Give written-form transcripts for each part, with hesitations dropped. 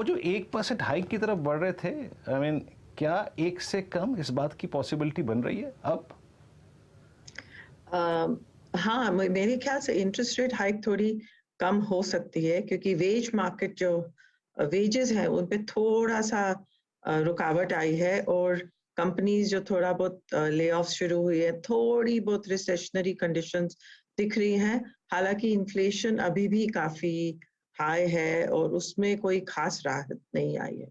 वो जो 1% हाइक की तरफ बढ़ रहे थे, आई मीन क्या 1 से कम इस बात की पॉसिबिलिटी बन रही है अब? अ, हाँ, मेरे ख्याल से इंटरेस्ट रेट हाइक थोड़ी कम हो सकती है क्योंकि वेज मार्केट जो वेजेस हैं उन पे थोड़ा-सा रुकावट आई है और कंपनीज़ जो थोड़ा बहुत ले ऑफ शुरू हुई है, थोड़ी बहुत रिसेशनरी कंडीशंस दिख रही हैं। हालाँकि इन्फ्लेशन अभी भी काफ़ी हाई है और उसमें कोई ख़ास राहत नहीं आई है।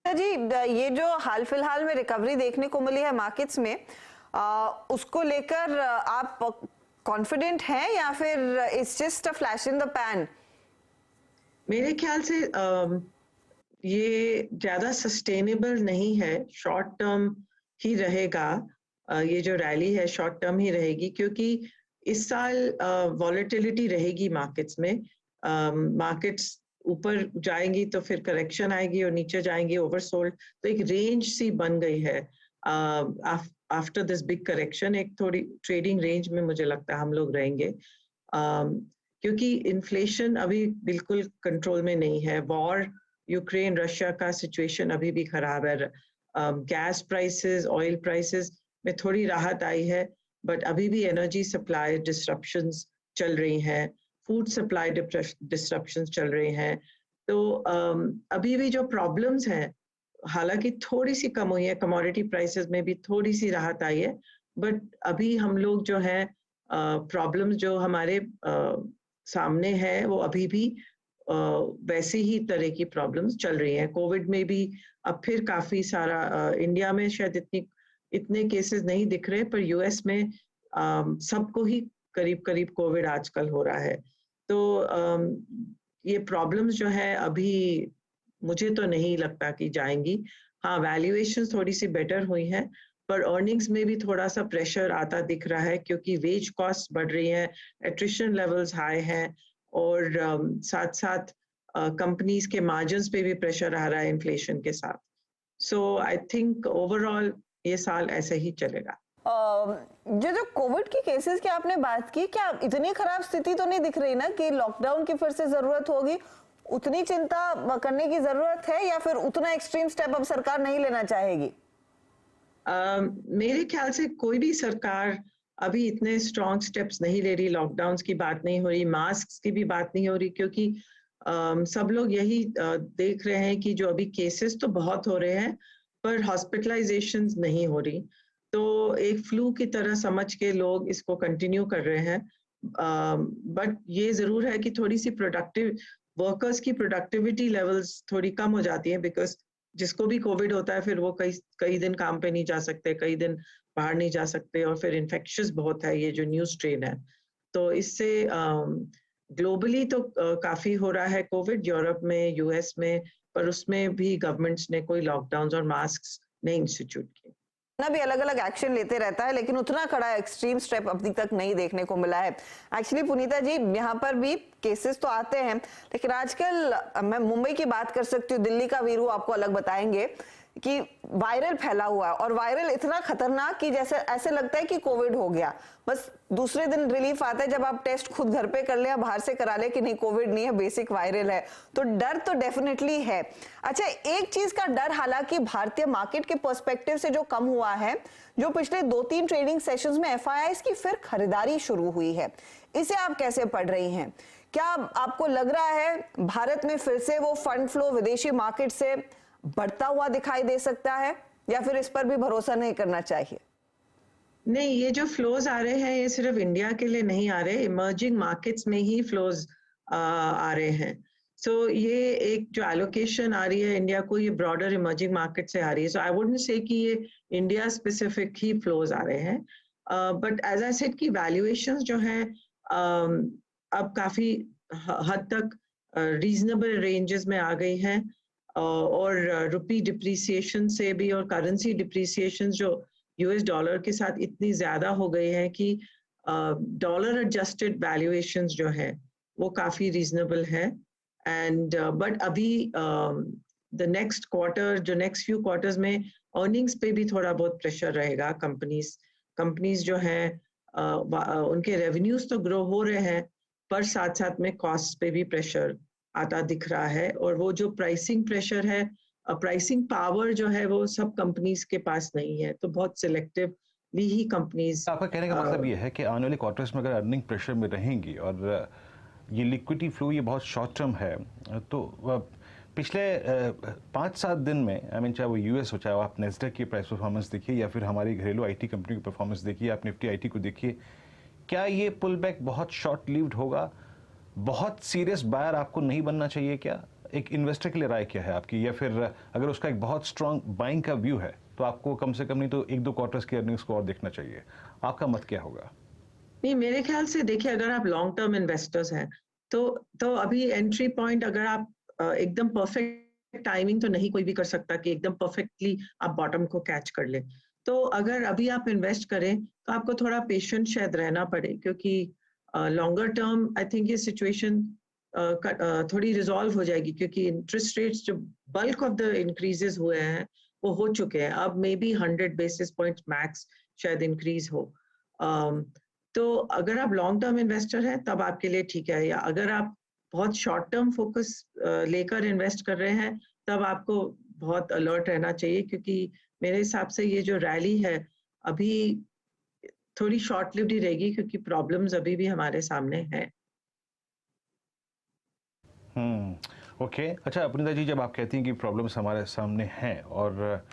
जी, ये जो हाल फिलहाल में रिकवरी देखने को मिली है मार्केट्स में, उसको लेकर आप कॉन्फिडेंट हैं या फिर it's just a flash in the pan? मेरे ख्याल से ये ज़्यादा सस्टेनेबल नहीं है, शॉर्ट टर्म ही रहेगा। ये जो रैली है शॉर्ट टर्म ही रहेगी क्योंकि इस साल वॉलेटिलिटी रहेगी मार्केट्स में। मार्केट्स ऊपर जाएँगी तो फिर करेक्शन आएगी और नीचे जाएँगी ओवरसोल्ड, तो एक रेंज सी बन गई है। आफ्टर दिस बिग करेक्शन एक थोड़ी ट्रेडिंग रेंज में मुझे लगता है हम लोग रहेंगे। क्योंकि इन्फ्लेशन अभी बिल्कुल कंट्रोल में नहीं है। वॉर यूक्रेन रशिया का सिचुएशन अभी भी खराब है। गैस प्राइसेस, ऑयल प्राइसेस में थोड़ी राहत आई है, बट अभी भी एनर्जी सप्लाई डिसरप्शंस चल रही हैं, फूड सप्लाई डिसरप्शंस चल रही हैं। तो अभी भी जो प्रॉब्लम्स हैं, हालाँकि थोड़ी-सी कम हुई है, कमोडिटी प्राइसेस में भी थोड़ी-सी राहत आई है, बट अभी हम लोग जो है प्रॉब्लम्स जो हमारे सामने है वो अभी भी वैसी ही तरह की प्रॉब्लम्स चल रही हैं। कोविड में भी अब फिर काफ़ी सारा इंडिया में शायद इतने केसेस नहीं दिख रहे पर यूएस में सबको ही करीब-करीब कोविड आजकल हो रहा है। तो ये प्रॉब्लम्स जो है अभी मुझे तो नहीं लगता कि जाएँगी। हाँ, वैल्यूएशंस थोड़ी-सी बेटर हुई हैं, पर अर्निंग्स में भी थोड़ा-सा प्रेशर आता दिख रहा है क्योंकि वेज कॉस्ट बढ़ रही हैं, एट्रिशन लेवल्स हाई हैं और साथ-साथ कंपनीज़ के मार्जिन्स पे भी प्रेशर आ रहा है इन्फ्लेशन के साथ। सो आई थिंक ओवरऑल ये साल ऐसे ही चलेगा। जो कोविड के केसेस की आपने बात की, क्या इतनी खराब स्थिति तो नहीं दिख रही ना कि लॉकडाउन की फिर से जरूरत होगी? उतनी चिंता करने की जरूरत है या फिर उतना एक्सट्रीम स्टेप अब सरकार नहीं लेना चाहेगी? मेरे ख्याल से कोई भी सरकार अभी इतने स्ट्रॉन्ग स्टेप्स नहीं ले रही, लॉकडाउन्स की बात नहीं हो रही, मास्क की भी बात नहीं हो रही क्योंकि सब लोग यही देख रहे हैं कि जो अभी केसेस तो बहुत हो रहे हैं, पर हॉस्पिटलाइजेशंस नहीं हो रही। तो एक फ्लू की तरह समझ के लोग इसको कंटिन्यू कर रहे हैं। बट ये ज़रूर है कि थोड़ी-सी वर्कर्स की प्रोडक्टिविटी लेवल्स थोड़ी कम हो जाती है बिकॉज़ जिसको भी कोविड होता है फिर वो कई कई दिन काम पे नहीं जा सकते, कई दिन बाहर नहीं जा सकते और फिर इन्फेक्शियस बहुत है ये जो न्यू स्ट्रेन है। तो इससे ग्लोबली तो काफ़ी हो रहा है कोविड यूरोप में, यूएस में, पर उसमें भी गवर्नमेंट्स ने कोई लॉकडाउन्स और मास्क्स नहीं इंस्टीट्यूट किए। ना भी अलग-अलग एक्शन लेते रहता है लेकिन उतना कड़ा एक्सट्रीम स्टेप अभी तक नहीं देखने को मिला है। एक्चुअली पुनीता जी, यहाँ पर भी केसेस तो आते हैं लेकिन आजकल मैं मुंबई की बात कर सकती हूँ, दिल्ली का वीरू आपको अलग बताएंगे कि वायरल फैला हुआ है और वायरल इतना खतरनाक कि जैसे ऐसे लगता है कि कोविड हो गया। बस दूसरे दिन रिलीफ आता है जब आप टेस्ट खुद घर पे कर ले या बाहर से करा ले कि नहीं कोविड नहीं है, बेसिक वायरल है। तो डर तो डेफिनेटली है। अच्छा, एक चीज का डर हालांकि भारतीय मार्केट के पर्सपेक्टिव से जो कम हुआ है, जो पिछले 2-3 ट्रेडिंग सेशंस में एफआईआईज की फिर खरीदारी शुरू हुई है, इसे आप कैसे पढ़ रही हैं? क्या आपको लग रहा है भारत में फिर से वो फंड फ्लो विदेशी मार्केट से बढ़ता हुआ दिखाई दे सकता है या फिर इस पर भी भरोसा नहीं करना चाहिए? नहीं, ये जो फ्लोज आ रहे हैं ये सिर्फ इंडिया के लिए नहीं आ रहे, इमर्जिंग मार्केट्स में ही फ्लोज आ रहे हैं। सो ये एक जो एलोकेशन आ रही है इंडिया को, ये ब्रॉडर इमर्जिंग मार्केट से आ रही है। सो आई वुडंट से कि ये इंडिया स्पेसिफिक ही फ्लोज आ रहे हैं, बट एज आई सेड कि वैल्यूएशंस जो हैं अब काफी हद तक रीजनेबल रेंजेस में आ गई हैं और रुपी डिप्रिसिएशन से भी और करेंसी डिप्रिसिएशन जो यूएस डॉलर के साथ इतनी ज्यादा हो गई है कि डॉलर एडजस्टेड वैल्यूएशंस जो है वो काफी रीजनेबल है एंड बट अभी द नेक्स्ट क्वार्टर जो नेक्स्ट फ्यू क्वार्टर्स में अर्निंग्स पे भी थोड़ा बहुत प्रेशर रहेगा। कंपनीज जो है उनके रेवेन्यूज तो ग्रो हो रहे हैं पर साथ साथ में कॉस्ट पे भी प्रेशर आता दिख रहा है, और वो जो प्राइसिंग प्रेशर है, प्राइसिंग पावर जो है वो सब कंपनीज के पास नहीं है, तो बहुत सिलेक्टिवली ही कंपनीज। आपका कहने का मतलब ये है कि आने वाले क्वार्टर्स में अगर अर्निंग प्रेशर में रहेंगी और ये लिक्विडिटी फ्लो ये बहुत शॉर्ट टर्म है, तो पिछले 5-7 दिन में आई मीन चाहे वो यूएस हो, चाहे आप नेस्डैक की प्राइस परफॉर्मेंस देखिए या फिर हमारी घरेलू आईटी कंपनी की परफॉर्मेंस देखिए, आप निफ्टी आईटी को देखिए, क्या ये पुल बैक बहुत शॉर्ट लिव्ड होगा? बहुत सीरियस बायर आपको नहीं बनना चाहिए क्या? एक इन्वेस्टर के लिए राय क्या है आपकी? या फिर अगर उसका एक बहुत स्ट्रांग बाइंग का व्यू है तो आपको कम से कम नहीं तो 1-2 क्वार्टर्स की अर्निंग्स को और देखना चाहिए? आपका मत क्या होगा? नहीं, मेरे ख्याल से देखिए, अगर आप लॉन्ग टर्म इन्वेस्टर्स हैं तो अभी एंट्री पॉइंट, अगर आप एकदम परफेक्ट टाइमिंग तो नहीं कोई भी कर सकता कि एकदम परफेक्टली आप बॉटम को कैच कर ले। तो अगर अभी आप इन्वेस्ट करें तो आपको थोड़ा पेशेंट शायद रहना पड़े, क्योंकि लॉन्गर टर्म आई थिंक ये सिचुएशन थोड़ी रिजॉल्व हो जाएगी, क्योंकि इंटरेस्ट रेट्स जो बल्क ऑफ द इंक्रीजेस हुए हैं वो हो चुके हैं। अब may be 100 basis points max शायद इंक्रीज हो। तो अगर आप लॉन्ग टर्म इन्वेस्टर हैं तब आपके लिए ठीक है, या अगर आप बहुत शॉर्ट टर्म फोकस लेकर इन्वेस्ट कर रहे हैं तब आपको बहुत अलर्ट रहना चाहिए, क्योंकि मेरे हिसाब से ये जो रैली है अभी थोड़ी शॉर्ट लिव्ड ही रहेगी, क्योंकि प्रॉब्लम्स अभी भी हमारे सामने हैं। ओके। अच्छा पुनीता जी, जब आप कहती हैं कि प्रॉब्लम्स हमारे सामने हैं और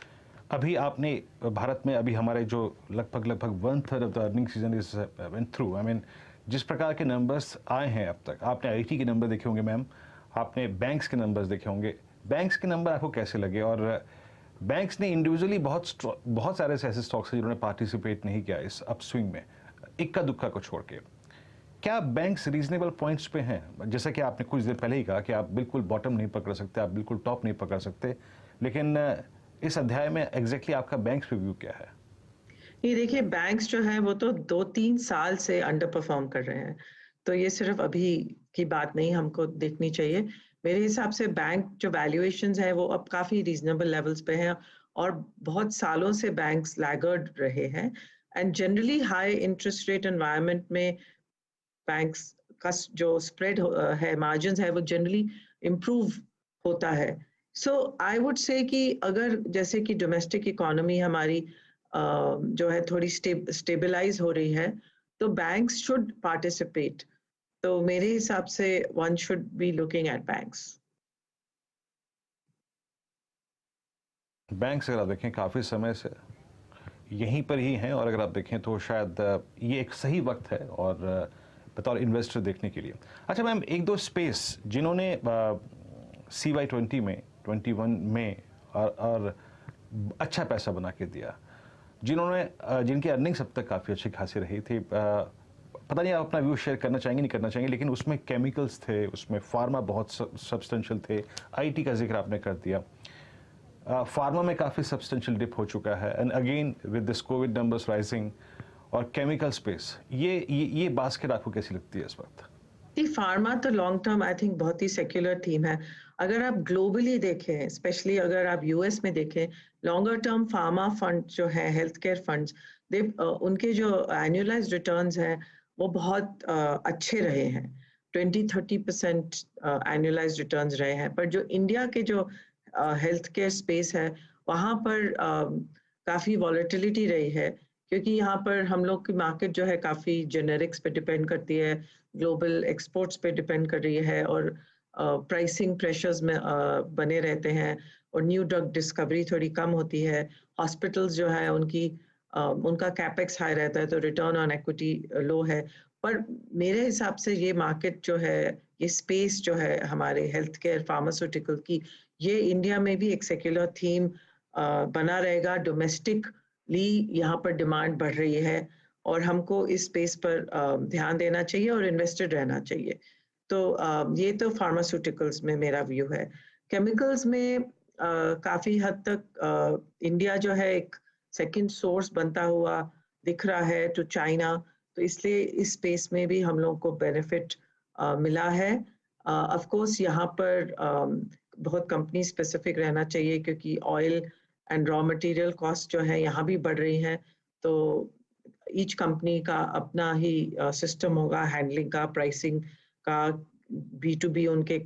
अभी आपने भारत में अभी हमारे जो लगभग 1/3 of the earning season is went through, I mean जिस प्रकार के नंबर्स आए हैं अब तक, आपने आईटी के नंबर देखे होंगे मैम, आपने बैंक्स के नंबर्स देखे होंगे, बैंक्स के नंबर आपको कैसे लगे? और बैंक्स ने इंडिविजुअली बहुत सारे ऐसे स्टॉक्स हैं जिन्होंने पार्टिसिपेट नहीं किया इस अपस्विंग में, इक्का दुक्का को छोड़ के। क्या बैंक्स रीजनेबल पॉइंट्स पे हैं? जैसा कि आपने कुछ देर पहले ही कहा कि आप बिल्कुल बॉटम नहीं पकड़ सकते, आप बिल्कुल टॉप नहीं पकड़ सकते, लेकिन इस अध्याय में एग्जैक्टली आपका बैंक्स पे व्यू क्या है? ये देखिए, बैंक्स जो है वो तो 2-3 साल से अंडर परफॉर्म कर रहे हैं, तो ये सिर्फ अभी की बात नहीं हमको देखनी चाहिए। मेरे हिसाब से बैंक जो वैल्यूएशंस है वो अब काफी रीजनेबल लेवल्स पे हैं, और बहुत सालों से बैंक्स लैगर्ड रहे हैं, and generally high interest rate environment में बैंक्स का जो स्प्रेड है, मार्जिन है, वो जनरली इम्प्रूव होता है। सो आई वुड से कि अगर जैसे कि डोमेस्टिक इकोनॉमी हमारी जो है थोड़ी स्टेबलाइज हो रही है, तो बैंक्स शुड पार्टिसिपेट। तो मेरे हिसाब से one should be looking at banks. Banks अगर आप देखें काफ़ी समय से यहीं पर ही हैं, और अगर आप देखें तो शायद ये एक सही वक्त है और बतौर इन्वेस्टर देखने के लिए। अच्छा मैम, 1-2 स्पेस जिन्होंने CY20 में 21 में और अच्छा पैसा बना के दिया, जिन्होंने जिनकी अर्निंग्स अब तक काफ़ी अच्छी खासी रही थी, पता नहीं आप अपना व्यू शेयर करना चाहेंगे नहीं करना चाहेंगे, लेकिन उसमें केमिकल्स थे, उसमें फार्मा बहुत सब्सटेंशियल थे, आईटी का जिक्र आपने कर दिया, फार्मा में काफ़ी सब्सटेंशियल डिप हो चुका है, and again with this Covid numbers rising, और केमिकल स्पेस, ये बास्केट आपको कैसी लगती है इस वक्त? फार्मा तो लॉन्ग टर्म आई थिंक बहुत ही सेक्युलर थीम है। अगर आप ग्लोबली देखें, स्पेशली अगर आप यूएस में देखें, लॉन्गर टर्म फार्मा फंड जो है, हेल्थ केयर फंड्स, उनके जो एनुअलाइज्ड रिटर्न्स हैं वो बहुत अच्छे रहे हैं, 20-30% एनुअलाइज्ड रिटर्न्स रहे हैं। पर जो इंडिया के जो हेल्थ केयर स्पेस है वहाँ पर काफ़ी वॉलेटिलिटी रही है, क्योंकि यहाँ पर हम लोग की मार्केट जो है काफ़ी जेनेरिक्स पे डिपेंड करती है, ग्लोबल एक्सपोर्ट्स पे डिपेंड कर रही है, और प्राइसिंग प्रेशर्स में बने रहते हैं, और न्यू ड्रग डिस्कवरी थोड़ी कम होती है। हॉस्पिटल्स जो है उनका कैपेक्स हाई रहता है, तो रिटर्न ऑन इक्विटी लो है। पर मेरे हिसाब से ये मार्केट जो है, ये स्पेस जो है हमारे हेल्थ केयर फार्मास्यूटिकल की, ये इंडिया में भी एक सेक्युलर थीम बना रहेगा। डोमेस्टिकली यहाँ पर डिमांड बढ़ रही है, और हमको इस स्पेस पर ध्यान देना चाहिए और इन्वेस्टेड रहना चाहिए। तो ये तो फार्मास्यूटिकल्स में मेरा व्यू है। केमिकल्स में काफ़ी हद तक इंडिया जो है एक सेकंड सोर्स बनता हुआ दिख रहा है टू चाइना, तो इसलिए इस स्पेस में भी हम लोग को बेनिफिट मिला है। ऑफ कोर्स यहाँ पर बहुत कंपनी स्पेसिफिक रहना चाहिए, क्योंकि oil and raw material cost जो है यहाँ भी बढ़ रही हैं, तो ईच कंपनी का अपना ही सिस्टम होगा हैंडलिंग का, प्राइसिंग का, B2B उनके